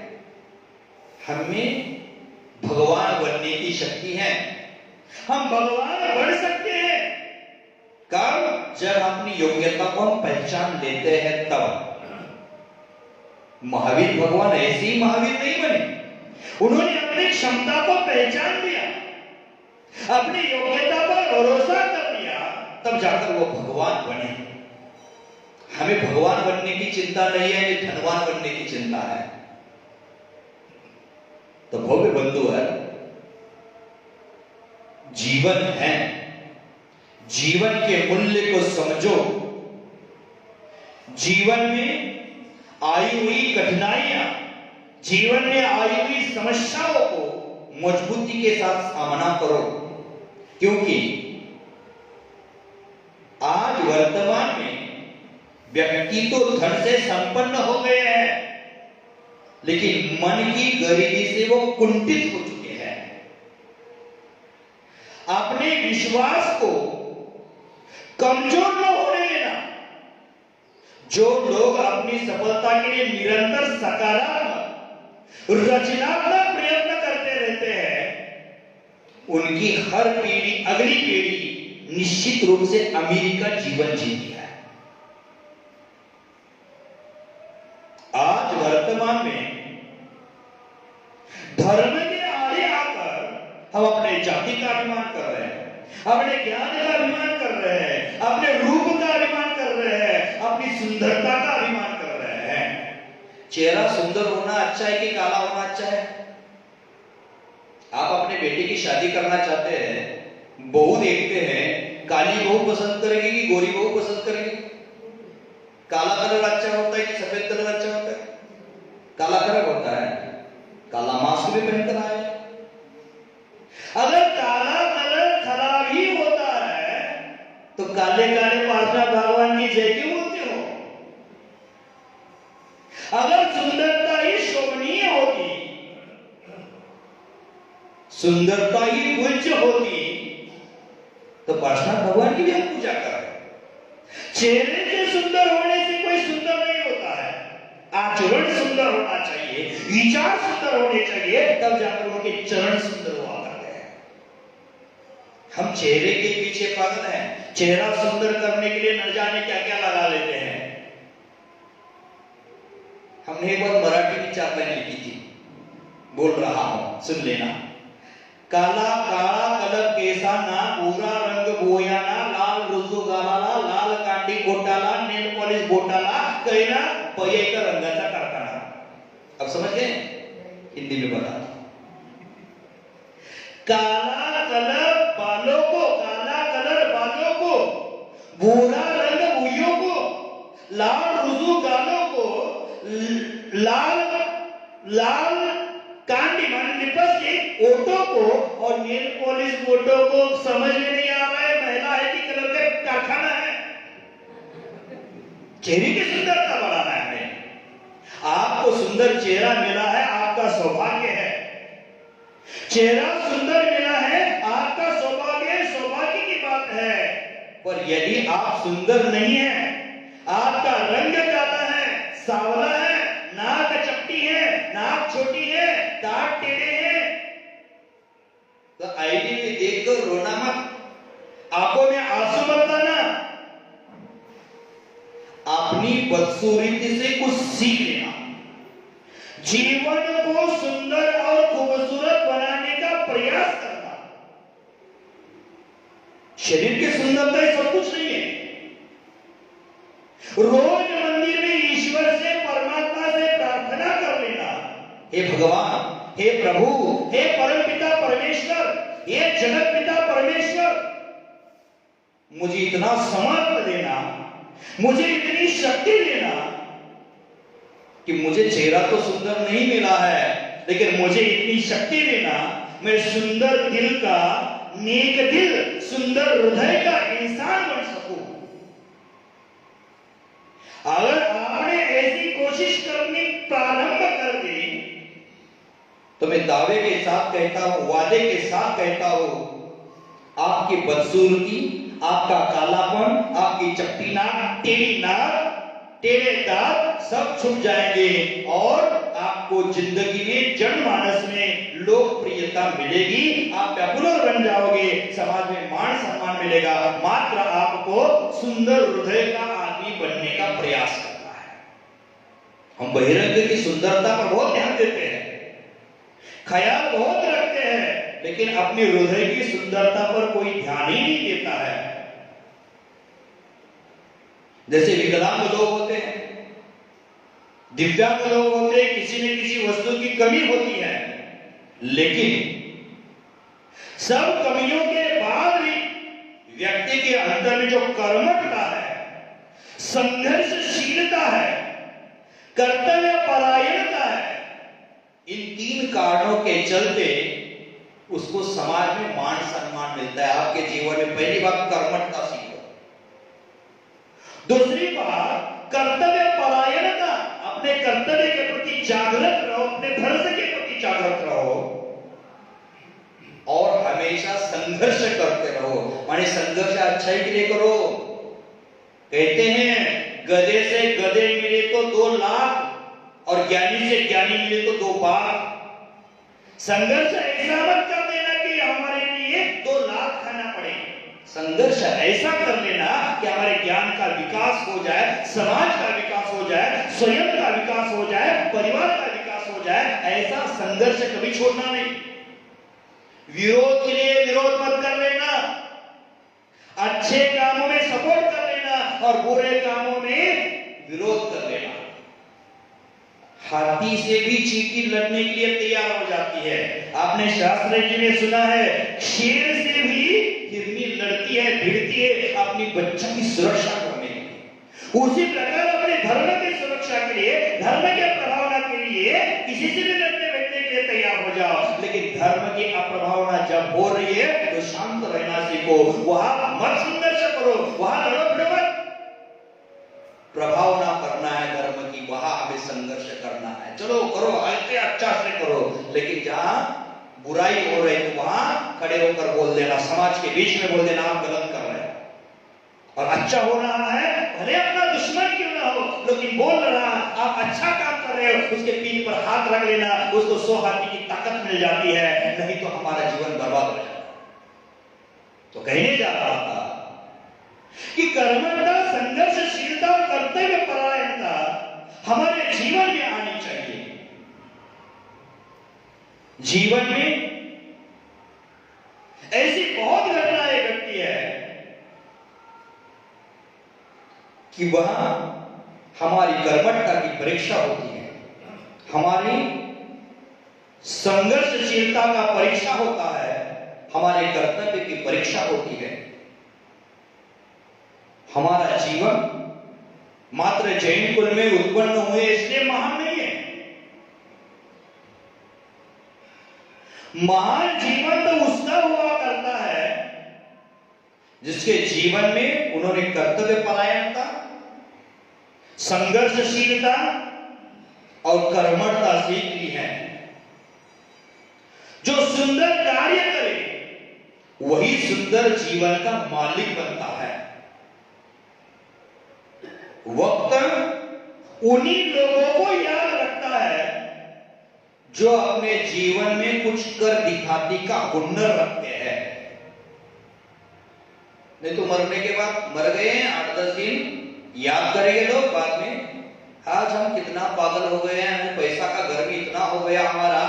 हमें भगवान बनने की शक्ति है, हम भगवान बन सकते हैं कब? जब अपनी योग्यता को हम पहचान लेते हैं तब। महावीर भगवान ऐसे ही महावीर नहीं बने, उन्होंने अपनी क्षमता को पहचान लिया, अपनी योग्यता पर भरोसा कर लिया, तब जाकर वो भगवान बने। हमें भगवान बनने की चिंता नहीं है, हमें धनवान बनने की चिंता है। तो भव्य बंधु है, जीवन है, जीवन के मूल्य को समझो। जीवन में आई हुई कठिनाइयां, जीवन में आई हुई समस्याओं को मजबूती के साथ सामना करो, क्योंकि आज वर्तमान में व्यक्ति तो धन से संपन्न हो गए हैं, लेकिन मन की गरीबी से वो कुंठित हो चुके हैं। अपने विश्वास को कमजोर न होने देना। जो लोग अपनी सफलता के लिए निरंतर सकारात्मक, रचनात्मक प्रयत्न करते रहते हैं, उनकी हर पीढ़ी, अगली पीढ़ी निश्चित रूप से अमीरी का जीवन जीती है। आज वर्तमान में धर्म के आड़े आकर हम अपने जाति का अभिमान कर रहे हैं, अपने ज्ञान का अभिमान कर रहे हैं, अपने रूप का अभिमान कर रहे हैं, अपनी सुंदरता का अभिमान कर रहे हैं। चेहरा सुंदर होना अच्छा है कि काला होना अच्छा है? आप अपने बेटे की शादी करना चाहते हैं, बहू देखते हैं, काली बहू पसंद करेगी कि गोरी बहू पसंद करेगी? काला कलर अच्छा होता है कि सफेद कलर अच्छा होता है? काला कलर होता है, काला मास्क भी पहनकर आए। अगर काला कलर खराब ही होता है तो काले काले पार्षद भगवान की जय क्यों बोलते हो? अगर सुंदरता ही शोभनीय होती, सुंदरता ही पूज्य होती तो पार्षद भगवान की भी हम पूजा कर रहे हैं। चेहरे से सुंदर होने से कोई सुंदर नहीं होता है, आचरण सुंदर होना चाहिए, विचार सुंदर होने चाहिए, तब जाकर उनके चरण सुंदर हुआ करते हैं। हम चेहरे के पीछे पागल हैं, चेहरा सुंदर करने के लिए न जाने क्या क्या लगा लेते हैं। हमने एक बार मराठी की चापलाइन लिखी थी, बोल रहा हूं, सुन लेना। काला काळा कलर केसांना, भूरा रंग बोयाना, लाल रुजू गालाला, लाल कांडी कोटाला, नेल पॉलिश बोटाला, कैना पयेकर रंगाचा कारखाना। अब समझ गए? हिंदी में बता। काला कलर बालों को, काला कलर बालों को, भूरा रंग भुइयों को, लाल रुजू गालों को, लाल लाल कांडी मान लिपस्टिक ओटो को और नेल पॉलिश बोटो को। समझ में नहीं आ रहा है महिला है कि कलर का कारखाना है? चेहरे की सुंदरता बढ़ाना है हमें। आपको सुंदर चेहरा मिला है, आपका सौभाग्य है। चेहरा सुंदर मिला है, आपका सौभाग्य, सौभाग्य की बात है। पर यदि आप सुंदर नहीं है, आपका रंग काला है, सांवला है, नाक चपटी है, नाक छोटी है, दांत टेढ़े हैं, तो आईने में देखकर रोना मत, आंखों में आंसू मत लाना। अपनी बदसूरती से कुछ सीख लेना, जीवन को सुंदर और खूबसूरत बनाने का प्रयास करना। शरीर की सुंदरता ही सब कुछ नहीं है। रोज मंदिर में ईश्वर से, परमात्मा से प्रार्थना कर लेना, हे भगवान, हे प्रभु, हे परमपिता परमेश्वर, हे जगत पिता परमेश्वर, मुझे इतना समर्थ देना, मुझे इतनी शक्ति देना कि मुझे चेहरा तो सुंदर नहीं मिला है, लेकिन मुझे इतनी शक्ति देना, मैं सुंदर दिल का, नेक दिल, सुंदर हृदय का इंसान बन सकूं। अगर आपने ऐसी कोशिश करनी प्रारंभ कर दी तो मैं दावे के साथ कहता हूं, वादे के साथ कहता हूं, आपकी बदसूरती, आपका कालापन, आपकी चपटी नाक, टेढ़ी नाक, टेढ़े दांत सब छुप जाएंगे और आपको जिंदगी में, जनमानस में लोकप्रियता मिलेगी। आप पॉपुलर बन जाओगे, समाज में मान सम्मान मिलेगा। मात्र आपको सुंदर हृदय का आदमी बनने का प्रयास करना है। हम बहिरंग की सुंदरता पर बहुत ध्यान देते हैं, ख्याल बहुत रखते हैं, लेकिन अपने हृदय की सुंदरता पर कोई ध्यान ही नहीं देता है। जैसे विकलांग लोग होते हैं, दिव्यांग लोग होते हैं, किसी न किसी वस्तु की कमी होती है, लेकिन सब कमियों के बाद भी व्यक्ति के अंदर में जो कर्मठता है, संघर्षशीलता है, कर्तव्य परायणता है, इन 3 कारणों के चलते उसको समाज में मान सम्मान मिलता है। आपके जीवन में पहली बात कर्मठता सीखो, दूसरी बात कर्तव्य परायणता, अपने कर्तव्य के प्रति जागृत रहो, अपने फर्ज के प्रति जागृत रहो और हमेशा संघर्ष करते रहो। माने संघर्ष अच्छाई के लिए करो। कहते हैं गधे से गधे मिले तो 2 लाख और ज्ञानी से ज्ञानी मिले तो 2 बाघ। संघर्ष ऐसा मत कर देना कि हमारे लिए 2 लाख खाना पड़े। संघर्ष ऐसा कर लेना कि हमारे ज्ञान का विकास हो जाए, समाज का विकास हो जाए, स्वयं का विकास हो जाए, परिवार का विकास हो जाए, ऐसा संघर्ष कभी छोड़ना नहीं। विरोध के लिए विरोध मत कर लेना, अच्छे कामों में सपोर्ट कर लेना और बुरे कामों में विरोध कर लेना। हाथी से भी चींटी लड़ने के लिए तैयार हो जाती है। आपने शास्त्र जी में सुना है, शेर से भी हिरनी लड़ती है, भिड़ती है अपनी बच्चों की सुरक्षा करने के लिए। उसी प्रकार अपने धर्म की सुरक्षा के लिए, धर्म के प्रभावना के लिए किसी से भी लड़ने बैठने के लिए तैयार हो जाओ, लेकिन धर्म की अप्रभावना जब हो रही है तो शांत रहना सीखो। वहां मत संघर्ष करो, वहां लड़ो भिड़ो मत। प्रभावना करना है धर्म की, वहां हमें संघर्ष करना है। चलो करो, ऐसे अच्छा से करो, लेकिन जहां बुराई हो रही है तो वहां खड़े होकर बोल देना, समाज के बीच में बोल देना आप गलत कर रहे हैं। और अच्छा हो रहा है, भले अपना दुश्मन क्यों ना हो, लेकिन बोल रहा आप अच्छा काम कर रहे हो, उसके पीठ पर हाथ रख लेना, उसको 100 हाथी की ताकत मिल जाती है, नहीं तो हमारा जीवन बर्बाद हो जाता है। तो कहने जा रहा था कि कर्मठता, संघर्षशीलता और कर्तव्य परायणता हमारे जीवन में आनी चाहिए। जीवन में ऐसी बहुत घटनाएं घटती है कि वहां हमारी कर्मठता की परीक्षा होती है, हमारी संघर्षशीलता का परीक्षा होता है, हमारे कर्तव्य की परीक्षा होती है। हमारा जीवन मात्र जैन कुल में उत्पन्न हुए इसलिए महान नहीं है। महान जीवन तो उसका हुआ करता है जिसके जीवन में उन्होंने कर्तव्य परायणता, संघर्षशीलता और कर्मठता सीख ली है। जो सुंदर कार्य करे वही सुंदर जीवन का मालिक बनता है। वक्त उन्हीं लोगों को याद रखता है जो अपने जीवन में कुछ कर दिखाने का हुनर रखते हैं। नहीं तो मरने के बाद मर गए हैं 8-10 दिन याद करेंगे लोग बाद में, आज हम कितना पागल हो गए हैं, पैसा का गर्मी इतना हो गया हमारा,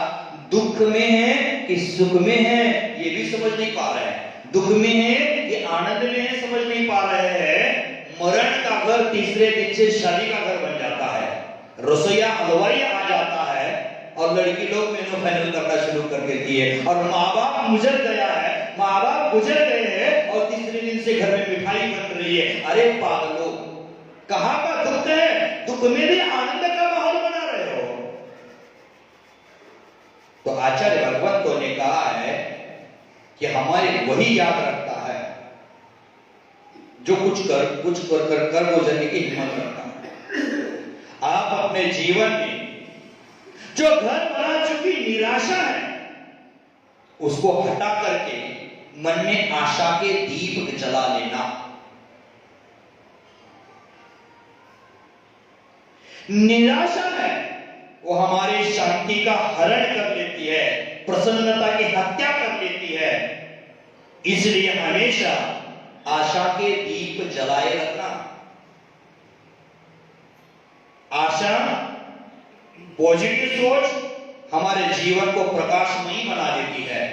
दुख में है कि सुख में है ये भी समझ नहीं पा रहे हैं, दुख में है कि आनंद में है समझ नहीं पा रहे हैं। मरण का घर तीसरे दिन से शादी का घर बन जाता है, रसोईया हलवाई आ जाता है और लड़की लोग मेनू फाइनल करना शुरू कर देती है, और माँ बाप गुजर गया है, माँ बाप गुजर गए हैं और तीसरे दिन से घर में मिठाई बन रही है। अरे पागलों, कहां का दुख है, दुख में भी आनंद का माहौल बना रहे हो। तो आचार्य भगवंतों ने कहा है कि हमारे वही याद रखता है जो कुछ कर गुजरने की हिम्मत रखता है। आप अपने जीवन में जो घर बना चुकी निराशा है उसको हटा करके मन में आशा के दीप जला लेना। निराशा है वो हमारी शांति का हरण कर लेती है, प्रसन्नता की हत्या कर लेती है। इसलिए हमेशा आशा के दीप जलाए रखना। आशा, पॉजिटिव सोच हमारे जीवन को प्रकाशमयी बना देती है।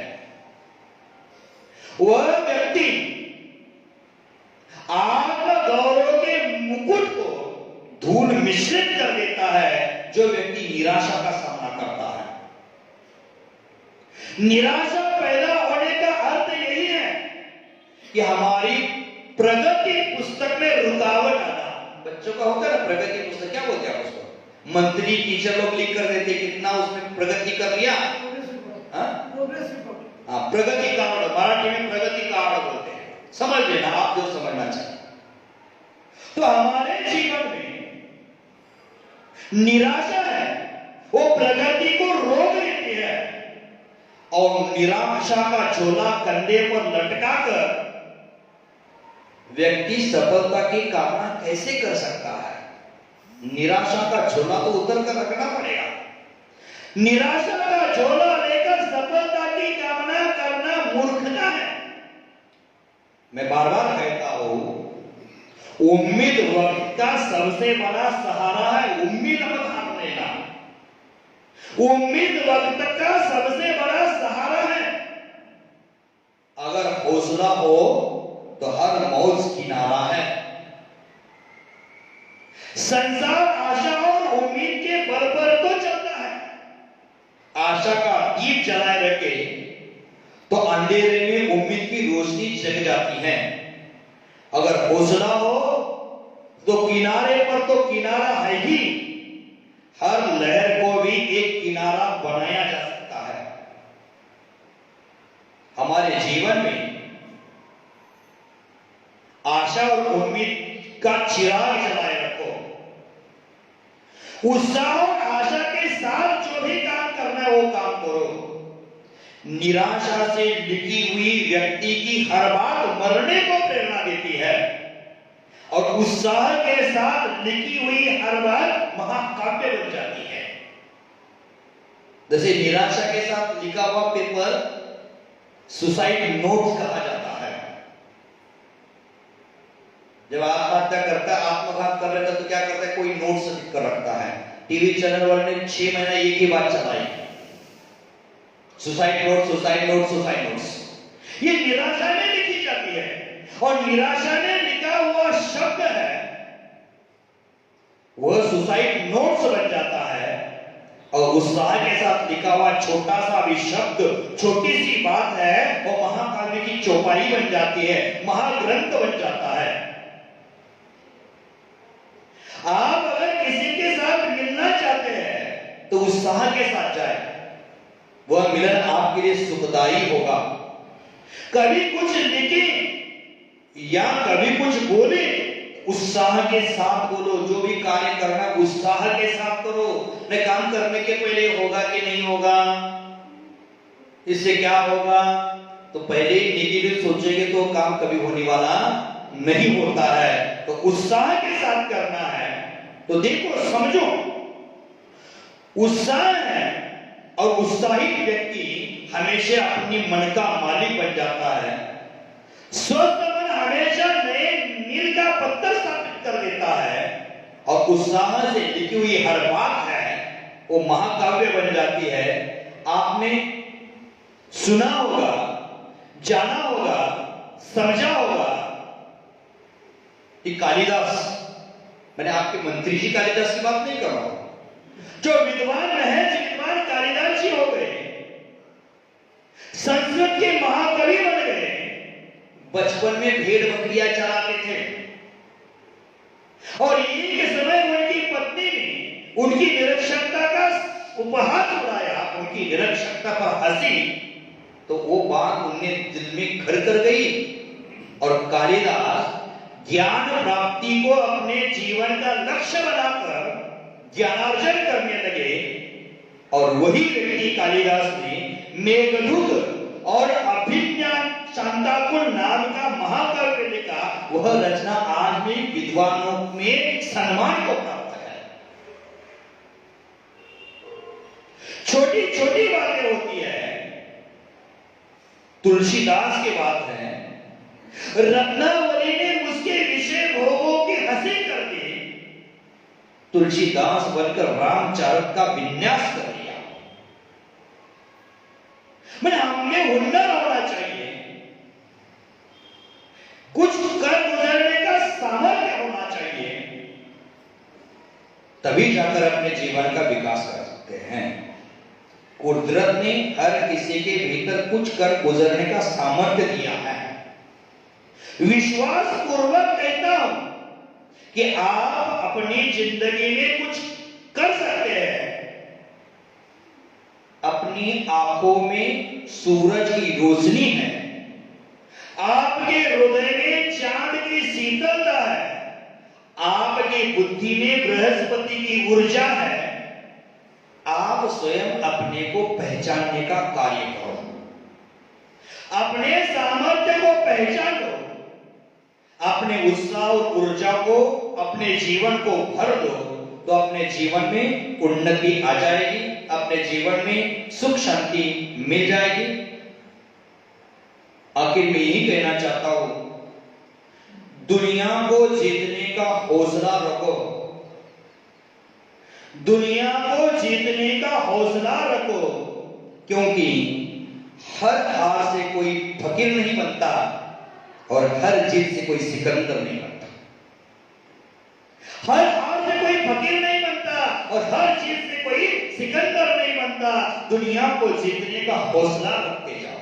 वह व्यक्ति आत्मगौरव के मुकुट को धूल मिश्रित कर देता है जो व्यक्ति निराशा का सामना करता है। निराशा पैदा होने का अर्थ यही है कि हमारी प्रगति पुस्तक में रुकावट आना। बच्चों का होता है ना प्रगति पुस्तक, क्या बोलते हैं उसको, मंत्री टीचर लोग लिख कर देते कितना उसमें प्रगति कर लिया, प्रगति कार्ड, मराठी में प्रगति कार्ड बोलते हैं, समझ लेना आप जो समझना चाहिए। तो हमारे जीवन में निराशा है वो प्रगति को रोक लेती है, और निराशा का झोला कंधे पर लटकाकर व्यक्ति सफलता की कामना कैसे कर सकता है। निराशा का झोला तो उतर कर रखना पड़ेगा। निराशा का झोला लेकर सफलता की कामना करना मूर्खता है। मैं बार बार कहता हूं, उम्मीद वक्त का सबसे बड़ा सहारा है। उम्मीद मत हार लेना। उम्मीद वक्त का सबसे बड़ा सहारा है। अगर हौसला हो तो हर मौज किनारा है। संसार आशा और उम्मीद के बल पर तो चलता है। आशा का दीप जलाए रखे तो अंधेरे में उम्मीद की रोशनी जग जाती है। अगर हौसला हो तो किनारे पर तो किनारा है ही, हर लहर को भी एक किनारा बनाया जा सकता है। हमारे जीवन में आशा और उम्मीद का चिराग जलाए रखो। उत्साह और आशा के साथ जो भी काम करना है वो काम करो। निराशा से लिखी हुई व्यक्ति की हर बात मरने को प्रेरणा देती है, और उत्साह के साथ लिखी हुई हर बात महाकाव्य बन जाती है। जैसे निराशा के साथ लिखा हुआ पेपर सुसाइड नोट कहा जाता है। जब आत्महत्या करता है, आत्मघात कर लेता है, तो क्या करता है, कोई नोट्स लिख कर रखता है। टीवी चैनल वाले ने 6 महीना एक ही बात चलाई, suicide note, suicide note, suicide notes. ये निराशा में लिखी जाती है, और निराशा में लिखा हुआ शब्द है वह सुसाइड नोट्स बन जाता है, और उत्साह के साथ लिखा हुआ छोटा सा भी शब्द, छोटी सी बात है, वो महाकाव्य की चौपाई बन जाती है, महाग्रंथ बन जाता है। आप अगर किसी के साथ मिलना चाहते हैं तो उत्साह के साथ जाए, वह मिलन आपके लिए सुखदायी होगा। कभी कुछ लिखे या कभी कुछ बोले, उत्साह के साथ बोलो। जो भी कार्य करना उत्साह के साथ करो। न काम करने के पहले होगा कि नहीं होगा, इससे क्या होगा, तो पहले नेगेटिव सोचेंगे तो काम कभी होने वाला नहीं होता है। तो उत्साह के साथ करना है। तो देखो, समझो, उत्साह है और उत्साहित व्यक्ति हमेशा अपनी मन का मालिक बन जाता है। स्वस्थ मन हमेशा नए मील का पत्थर स्थापित कर देता है, और उत्साह से लिखी हुई हर बात है वो महाकाव्य बन जाती है। आपने सुना होगा, जाना होगा, समझा होगा कि कालिदास, मैंने आपके मंत्री जी कालिदास की बात नहीं कर रहा हूं, जो विद्वान महज विद्वान कालिदास जी हो गए, संस्कृत के महाकवि बन गए। बचपन में भेड़ बकरियां चराते थे, और एक समय उनकी पत्नी ने उनकी निरक्षरता का उपहास उड़ाया, उनकी निरक्षरता पर हंसी, तो वो बात उन्हें दिल में घर कर गई, और कालिदास ज्ञान प्राप्ति को अपने जीवन का लक्ष्य बनाकर ज्ञानार्जन करने लगे। और वही व्यक्ति कालिदास ने मेघदूत और अभिज्ञान शांताकुल नाम का महाकाव्य लिखा। वह रचना आज भी विद्वानों में सम्मान को प्राप्त है। छोटी छोटी बातें होती है। तुलसीदास की बात है, रत्नावली ने उसके विषय भोगों की हंसी कर दी, तुलसीदास बनकर रामचरित का विन्यास कर दिया। मैंने हमें हुनर होना चाहिए, कुछ कर गुजरने का सामर्थ्य होना चाहिए, तभी जाकर अपने जीवन का विकास कर सकते हैं। कुदरत ने हर किसी के भीतर कुछ कर गुजरने का सामर्थ्य दिया है। विश्वास पूर्वक कहता हूं कि आप अपनी जिंदगी में कुछ कर सकते हैं। अपनी आंखों में सूरज की रोशनी है, आपके हृदय में चांद की शीतलता है, आपकी बुद्धि में बृहस्पति की ऊर्जा है। आप स्वयं अपने को पहचानने का कार्य करो, अपने सामर्थ्य को पहचानो, अपने उत्साह और ऊर्जा को अपने जीवन को भर दो, तो अपने जीवन में उन्नति आ जाएगी, अपने जीवन में सुख शांति मिल जाएगी। आखिर में यही कहना चाहता हूं, दुनिया को जीतने का हौसला रखो, दुनिया को जीतने का हौसला रखो, क्योंकि हर हार से कोई फकीर नहीं बनता और हर जीत से कोई सिकंदर नहीं बनता। हर हार से कोई फकीर नहीं बनता और हर जीत से कोई सिकंदर नहीं बनता। दुनिया को जीतने का हौसला रखते जाओ,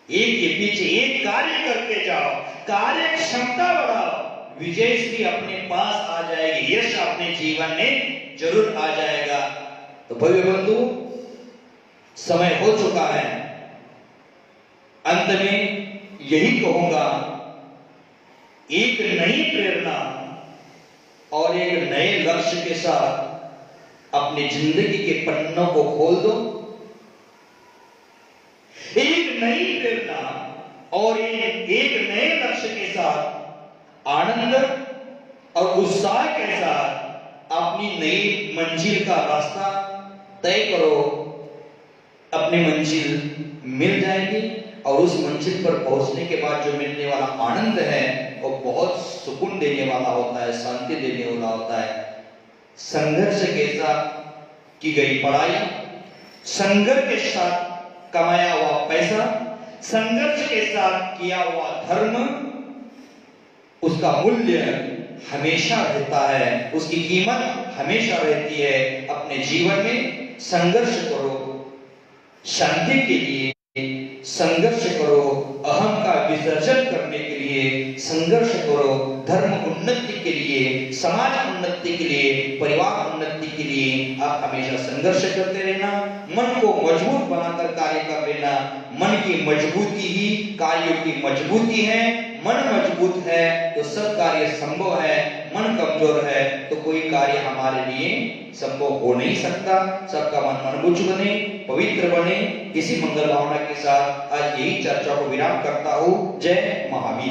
एक के पीछे एक कार्य करते जाओ, कार्य क्षमता बढ़ाओ, विजयश्री अपने पास आ जाएगी, यश अपने जीवन में जरूर आ जाएगा। तो भव्य बंधु, समय हो चुका है। अंत में यही कहूंगा, एक नई प्रेरणा और एक नए लक्ष्य के साथ अपनी जिंदगी के पन्नों को खोल दो। एक नई प्रेरणा और एक नए लक्ष्य के साथ आनंद और उत्साह के साथ अपनी नई मंजिल का रास्ता तय करो। अपनी मंजिल मिल जाएगी और उस मंजिल पर पहुंचने के बाद जो मिलने वाला आनंद है वो बहुत सुकून देने वाला होता है, शांति देने वाला होता है। संघर्ष के साथ की गई पढ़ाई, संघर्ष के साथ कमाया हुआ पैसा, संघर्ष के साथ किया हुआ धर्म, उसका मूल्य हमेशा रहता है, उसकी कीमत हमेशा रहती है। अपने जीवन में संघर्ष करो, शांति के लिए संघर्ष करो, अहम का विसर्जन करने के लिए संघर्ष करो, धर्म उन्नति के लिए, समाज उन्नति के लिए, परिवार उन्नति के लिए आप हमेशा संघर्ष करते रहना। मन को मजबूत बनाकर कार्य कर लेना। मन की मजबूती ही कार्य की मजबूती है। मन मजबूत है तो सब कार्य संभव है, मन कमजोर है तो कोई कार्य हमारे लिए संभव हो नहीं सकता। सबका मन मनबुझ बने, पवित्र बने। इसी मंगल भावना के साथ आज यही चर्चा को विराम करता हूँ। जय महावीर।